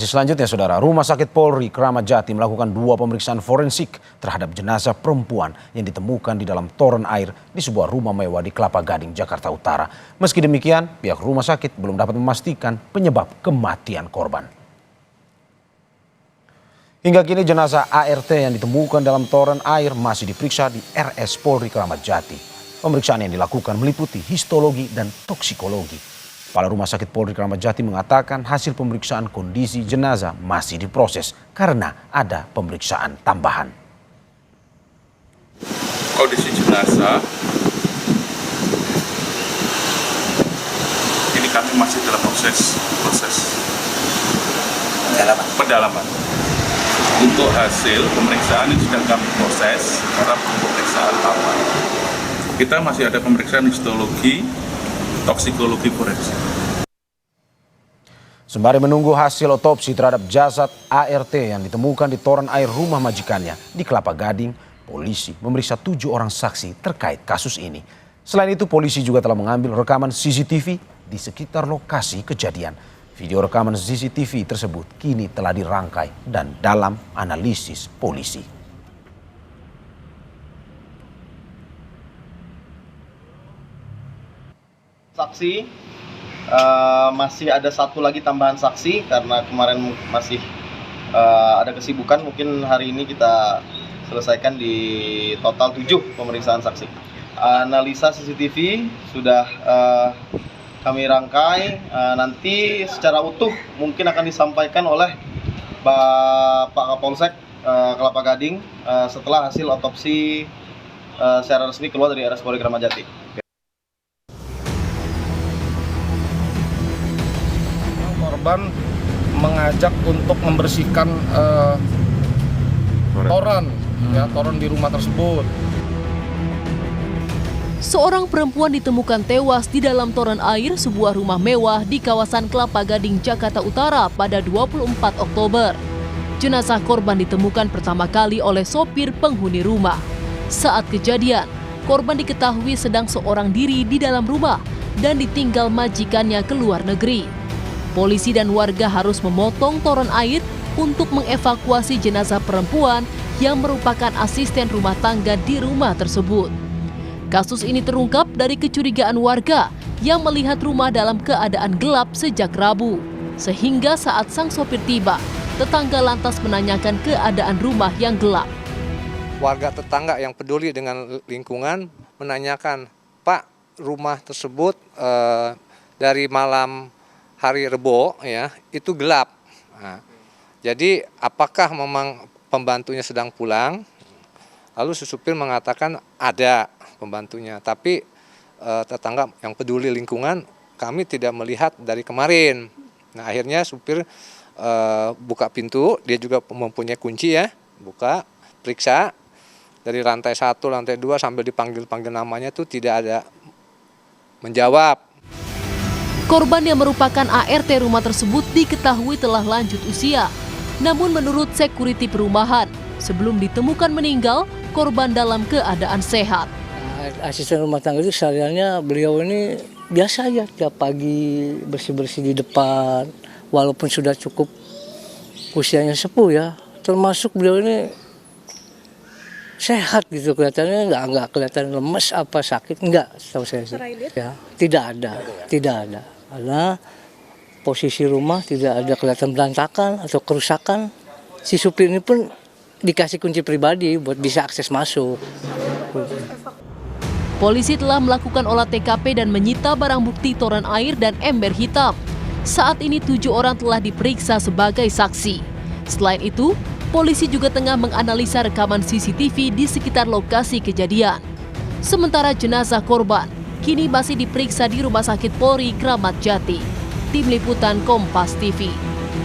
Selanjutnya, Saudara, Rumah Sakit Polri Kramat Jati melakukan 2 pemeriksaan forensik terhadap jenazah perempuan yang ditemukan di dalam toren air di sebuah rumah mewah di Kelapa Gading, Jakarta Utara. Meski demikian, pihak rumah sakit belum dapat memastikan penyebab kematian korban. Hingga kini jenazah ART yang ditemukan dalam toren air masih diperiksa di RS Polri Kramat Jati. Pemeriksaan yang dilakukan meliputi histologi dan toksikologi. Kepala Rumah Sakit Polri Kramat Jati mengatakan hasil pemeriksaan kondisi jenazah masih diproses karena ada pemeriksaan tambahan. Kondisi jenazah ini kami masih dalam proses pendalaman. Untuk hasil pemeriksaan ini sedang kami proses karena pemeriksaan tambahan. Kita masih ada pemeriksaan histologi, toksikologi forensik. Sembari menunggu hasil otopsi terhadap jasad ART yang ditemukan di toren air rumah majikannya di Kelapa Gading, polisi memeriksa 7 orang saksi terkait kasus ini. Selain itu, polisi juga telah mengambil rekaman CCTV di sekitar lokasi kejadian. Video rekaman CCTV tersebut kini telah dirangkai dan dalam analisis polisi. Saksi masih ada 1 lagi tambahan saksi karena kemarin masih ada kesibukan. Mungkin hari ini kita selesaikan di total 7 pemeriksaan saksi. Analisa CCTV sudah kami rangkai, nanti secara utuh mungkin akan disampaikan oleh Pak Kapolsek Kelapa Gading setelah hasil otopsi secara resmi keluar dari RS Polri Kramat Jati. Korban mengajak untuk membersihkan toren di rumah tersebut. Seorang perempuan ditemukan tewas di dalam toren air sebuah rumah mewah di kawasan Kelapa Gading, Jakarta Utara pada 24 Oktober. Jenazah korban ditemukan pertama kali oleh sopir penghuni rumah. Saat kejadian, korban diketahui sedang seorang diri di dalam rumah dan ditinggal majikannya ke luar negeri. Polisi dan warga harus memotong toren air untuk mengevakuasi jenazah perempuan yang merupakan asisten rumah tangga di rumah tersebut. Kasus ini terungkap dari kecurigaan warga yang melihat rumah dalam keadaan gelap sejak Rabu. Sehingga saat sang sopir tiba, tetangga lantas menanyakan keadaan rumah yang gelap. Warga tetangga yang peduli dengan lingkungan menanyakan, Pak, rumah tersebut dari malam hari Rebo ya itu gelap. Nah, jadi apakah memang pembantunya sedang pulang? Lalu si supir mengatakan ada pembantunya, tapi tetangga yang peduli lingkungan kami tidak melihat dari kemarin. Nah akhirnya supir buka pintu, dia juga mempunyai kunci ya, buka, periksa dari lantai 1, lantai 2 sambil dipanggil-panggil namanya tuh tidak ada menjawab. Korban yang merupakan ART rumah tersebut diketahui telah lanjut usia. Namun menurut security perumahan, sebelum ditemukan meninggal, korban dalam keadaan sehat. Asisten rumah tangga itu sehariannya beliau ini biasa aja, tiap pagi bersih-bersih di depan, walaupun sudah cukup usianya sepuh ya, termasuk beliau ini sehat gitu, kelihatannya nggak kelihatan lemes apa sakit, nggak setahu saya sih. Ya, tidak ada, karena posisi rumah tidak ada kelihatan berantakan atau kerusakan. Si supir ini pun dikasih kunci pribadi buat bisa akses masuk. Polisi telah melakukan olah TKP dan menyita barang bukti toren air dan ember hitam. Saat ini 7 orang telah diperiksa sebagai saksi. Selain itu, polisi juga tengah menganalisa rekaman CCTV di sekitar lokasi kejadian. Sementara jenazah korban kini masih diperiksa di Rumah Sakit Polri Kramat Jati. Tim Liputan Kompas TV.